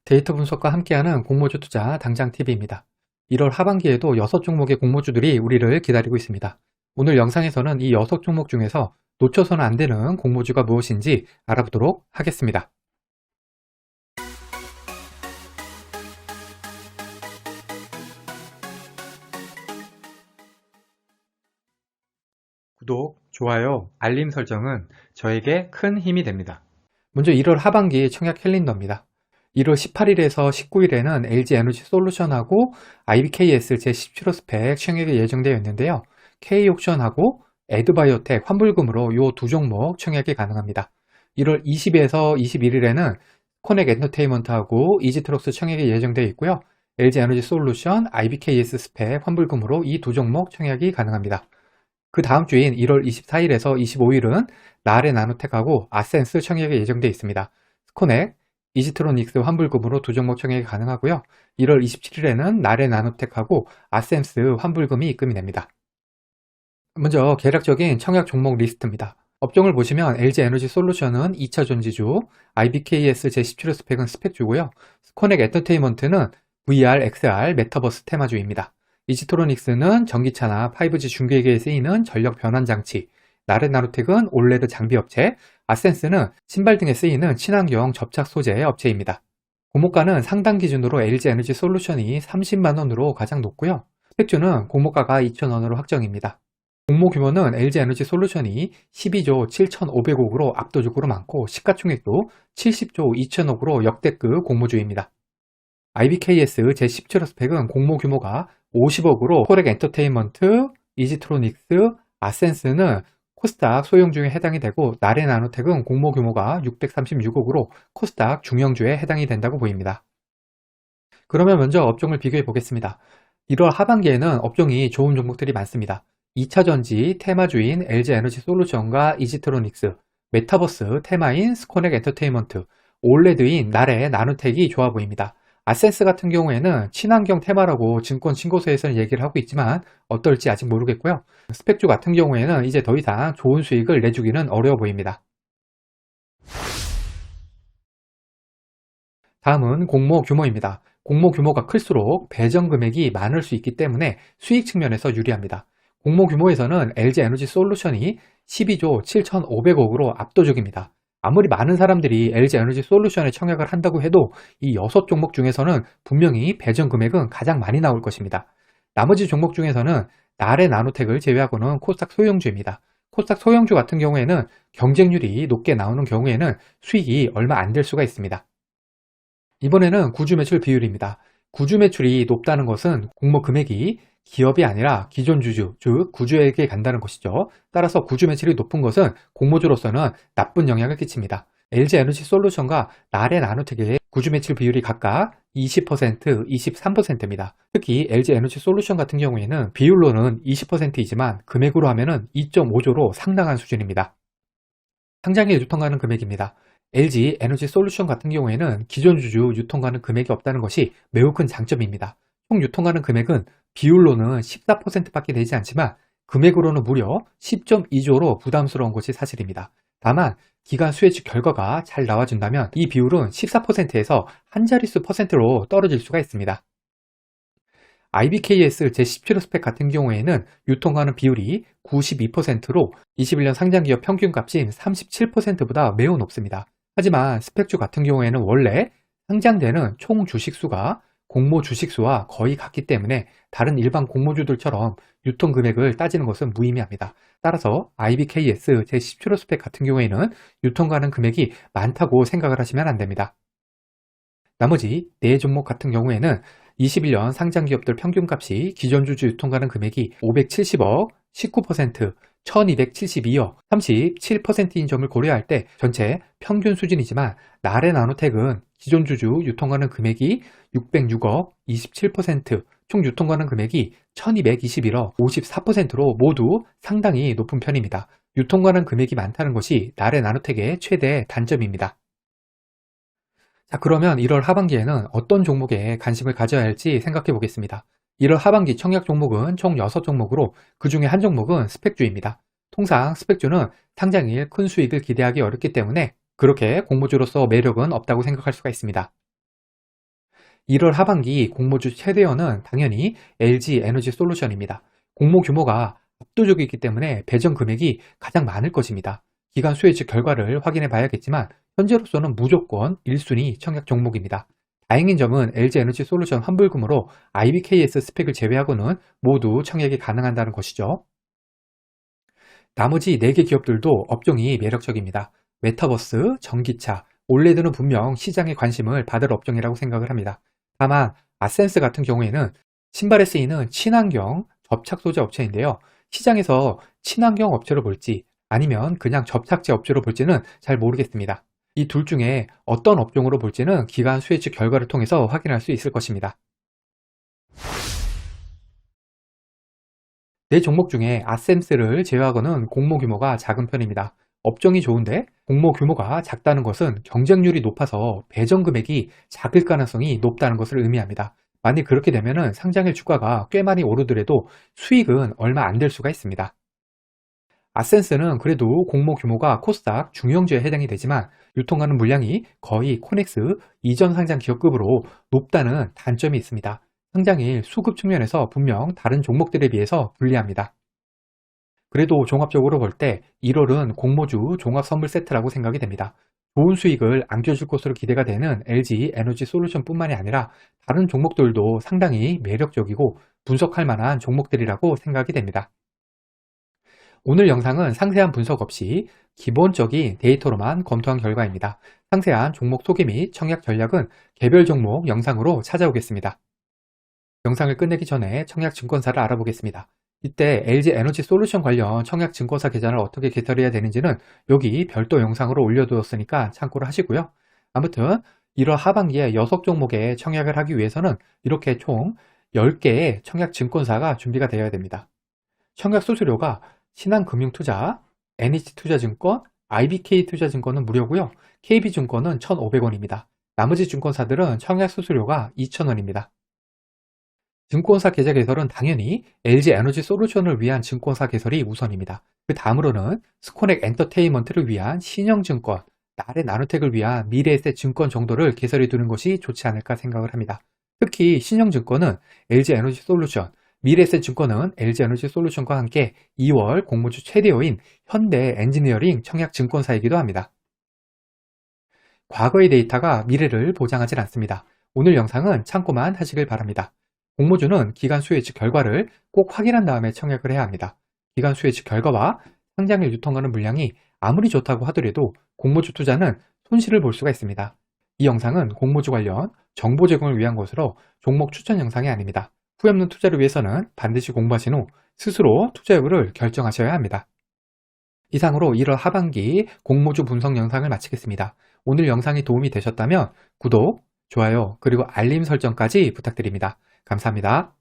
데이터 분석과 함께하는 공모주 투자 당장TV입니다. 1월 하반기에도 6종목의 공모주들이 우리를 기다리고 있습니다. 오늘 영상에서는 이 6종목 중에서 놓쳐서는 안 되는 공모주가 무엇인지 알아보도록 하겠습니다. 구독, 좋아요, 알림 설정은 저에게 큰 힘이 됩니다. 먼저 1월 하반기 청약 캘린더입니다. 1월 18일에서 19일에는 LG에너지솔루션하고 IBKS 제17호 스펙 청약이 예정되어 있는데요. K옥션하고 에드바이오텍 환불금으로 이 두 종목 청약이 가능합니다. 1월 20일에서 21일에는 코넥 엔터테인먼트하고 이지트럭스 청약이 예정되어 있고요. LG에너지솔루션, IBKS 스펙 환불금으로 이 두 종목 청약이 가능합니다. 그 다음 주인 1월 24일에서 25일은 나레 나노텍하고 아센스 청약이 예정되어 있습니다. 스코넥, 이지트로닉스 환불금으로 두 종목 청약이 가능하고요. 1월 27일에는 나레 나노텍하고 아센스 환불금이 입금이 됩니다. 먼저 계략적인 청약 종목 리스트입니다. 업종을 보시면 LG에너지솔루션은 2차 전지주, IBKS 제17호 스펙은 스펙주고요. 스코넥 엔터테인먼트는 VR, XR, 메타버스 테마주입니다. 이지트로닉스는 전기차나 5G 중계기에 쓰이는 전력 변환 장치, 나레나노텍은 올레드 장비 업체, 아센스는 신발 등에 쓰이는 친환경 접착 소재 업체입니다. 공모가는 상당 기준으로 LG에너지솔루션이 30만원으로 가장 높고요. 스펙주는 공모가가 2,000원으로 확정입니다. 공모 규모는 LG에너지솔루션이 12조 7,500억으로 압도적으로 많고 시가총액도 70조 2천억으로 역대급 공모주입니다. IBKS 제17호 스펙은 공모 규모가 50억으로 코렉 엔터테인먼트, 이지트로닉스, 아센스는 코스닥 소형주에 해당이 되고 나레 나노텍은 공모 규모가 636억으로 코스닥 중형주에 해당이 된다고 보입니다. 그러면 먼저 업종을 비교해 보겠습니다. 1월 하반기에는 업종이 좋은 종목들이 많습니다. 2차전지 테마주인 LG에너지솔루션과 이지트로닉스, 메타버스 테마인 스코넥 엔터테인먼트, 올레드인 나레 나노텍이 좋아 보입니다. 아센스 같은 경우에는 친환경 테마라고 증권 신고서에서는 얘기를 하고 있지만 어떨지 아직 모르겠고요. 스펙주 같은 경우에는 이제 더 이상 좋은 수익을 내주기는 어려워 보입니다. 다음은 공모 규모입니다. 공모 규모가 클수록 배정 금액이 많을 수 있기 때문에 수익 측면에서 유리합니다. 공모 규모에서는 LG에너지솔루션이 12조 7,500억으로 압도적입니다. 아무리 많은 사람들이 LG에너지솔루션에 청약을 한다고 해도 이 6종목 중에서는 분명히 배정 금액은 가장 많이 나올 것입니다. 나머지 종목 중에서는 나레 나노텍을 제외하고는 코스닥 소형주입니다. 코스닥 소형주 같은 경우에는 경쟁률이 높게 나오는 경우에는 수익이 얼마 안 될 수가 있습니다. 이번에는 구주 매출 비율입니다. 구주 매출이 높다는 것은 공모 금액이 기업이 아니라 기존 주주, 즉 구주에게 간다는 것이죠. 따라서 구주 매출이 높은 것은 공모주로서는 나쁜 영향을 끼칩니다. LG에너지솔루션과 나레 나노텍의 구주 매출 비율이 각각 20%, 23%입니다. 특히 LG에너지솔루션 같은 경우에는 비율로는 20%이지만 금액으로 하면 2.5조로 상당한 수준입니다. 상장에 유통하는 금액입니다. LG에너지솔루션 같은 경우에는 기존 주주 유통가는 금액이 없다는 것이 매우 큰 장점입니다. 총 유통가는 금액은 비율로는 14%밖에 되지 않지만 금액으로는 무려 10.2조로 부담스러운 것이 사실입니다. 다만 기간 수혜주 결과가 잘 나와준다면 이 비율은 14%에서 한 자릿수 %로 떨어질 수가 있습니다. IBKS 제17호 스펙 같은 경우에는 유통가는 비율이 92%로 21년 상장기업 평균값인 37%보다 매우 높습니다. 하지만 스펙주 같은 경우에는 원래 상장되는 총 주식수가 공모 주식수와 거의 같기 때문에 다른 일반 공모주들처럼 유통금액을 따지는 것은 무의미합니다. 따라서 IBKS 제17호 스펙 같은 경우에는 유통가는 금액이 많다고 생각을 하시면 안 됩니다. 나머지 4종목 같은 경우에는 21년 상장기업들 평균값이 기존 주주 유통가는 금액이 570억, 19%, 1272억, 37%인 점을 고려할 때 전체 평균 수준이지만 나레 나노텍은 기존 주주 유통가는 금액이 606억, 27%, 총 유통가는 금액이 1221억, 54%로 모두 상당히 높은 편입니다. 유통가는 금액이 많다는 것이 나레 나노텍의 최대 단점입니다. 자, 그러면 1월 하반기에는 어떤 종목에 관심을 가져야 할지 생각해 보겠습니다. 1월 하반기 청약 종목은 총 6종목으로 그 중에 한 종목은 스펙주입니다. 통상 스펙주는 상장일 큰 수익을 기대하기 어렵기 때문에 그렇게 공모주로서 매력은 없다고 생각할 수가 있습니다. 1월 하반기 공모주 최대어는 당연히 LG 에너지 솔루션입니다. 공모 규모가 압도적이기 때문에 배정 금액이 가장 많을 것입니다. 기간 수혜 측 결과를 확인해 봐야겠지만 현재로서는 무조건 1순위 청약 종목입니다. 다행인 점은 LG 에너지 솔루션 환불금으로 IBKS 스펙을 제외하고는 모두 청약이 가능하다는 것이죠. 나머지 4개 기업들도 업종이 매력적입니다. 메타버스, 전기차, 올레드는 분명 시장의 관심을 받을 업종이라고 생각을 합니다. 다만 아센스 같은 경우에는 신발에 쓰이는 친환경 접착 소재 업체인데요. 시장에서 친환경 업체로 볼지 아니면 그냥 접착제 업체로 볼지는 잘 모르겠습니다. 이 둘 중에 어떤 업종으로 볼지는 기간 수혜 측 결과를 통해서 확인할 수 있을 것입니다. 네 종목 중에 아셈스를 제외하고는 공모 규모가 작은 편입니다. 업종이 좋은데 공모 규모가 작다는 것은 경쟁률이 높아서 배정 금액이 작을 가능성이 높다는 것을 의미합니다. 만약 그렇게 되면 상장일 주가가 꽤 많이 오르더라도 수익은 얼마 안 될 수가 있습니다. 아센스는 그래도 공모 규모가 코스닥 중형주에 해당이 되지만 유통하는 물량이 거의 코넥스 이전 상장 기업급으로 높다는 단점이 있습니다. 상장일 수급 측면에서 분명 다른 종목들에 비해서 불리합니다. 그래도 종합적으로 볼 때 1월은 공모주 종합 선물 세트라고 생각이 됩니다. 좋은 수익을 안겨줄 것으로 기대가 되는 LG 에너지 솔루션 뿐만이 아니라 다른 종목들도 상당히 매력적이고 분석할 만한 종목들이라고 생각이 됩니다. 오늘 영상은 상세한 분석 없이 기본적인 데이터로만 검토한 결과입니다. 상세한 종목 소개 및 청약 전략은 개별 종목 영상으로 찾아오겠습니다. 영상을 끝내기 전에 청약 증권사를 알아보겠습니다. 이때 LG 에너지 솔루션 관련 청약 증권사 계좌를 어떻게 개설해야 되는지는 여기 별도 영상으로 올려두었으니까 참고를 하시고요. 아무튼 1월 하반기에 6종목의 청약을 하기 위해서는 이렇게 총 10개의 청약 증권사가 준비가 되어야 됩니다. 청약 수수료가 신한금융투자, NH투자증권, IBK투자증권은 무료고요. KB증권은 1,500원입니다. 나머지 증권사들은 청약 수수료가 2,000원입니다. 증권사 계좌 개설은 당연히 LG 에너지 솔루션을 위한 증권사 개설이 우선입니다. 그 다음으로는 스코넥 엔터테인먼트를 위한 신영증권, 나래 나노텍을 위한 미래에셋 증권 정도를 개설해 두는 것이 좋지 않을까 생각을 합니다. 특히 신영증권은 LG 에너지 솔루션, 미래에셋 증권은 LG 에너지 솔루션과 함께 2월 공모주 최대어인 현대 엔지니어링 청약 증권사이기도 합니다. 과거의 데이터가 미래를 보장하진 않습니다. 오늘 영상은 참고만 하시길 바랍니다. 공모주는 기간 수혜 측 결과를 꼭 확인한 다음에 청약을 해야 합니다. 기간 수혜 측 결과와 상장일 유통하는 물량이 아무리 좋다고 하더라도 공모주 투자는 손실을 볼 수가 있습니다. 이 영상은 공모주 관련 정보 제공을 위한 것으로 종목 추천 영상이 아닙니다. 후회 없는 투자를 위해서는 반드시 공부하신 후 스스로 투자 여부를 결정하셔야 합니다. 이상으로 1월 하반기 공모주 분석 영상을 마치겠습니다. 오늘 영상이 도움이 되셨다면 구독, 좋아요, 그리고 알림 설정까지 부탁드립니다. 감사합니다.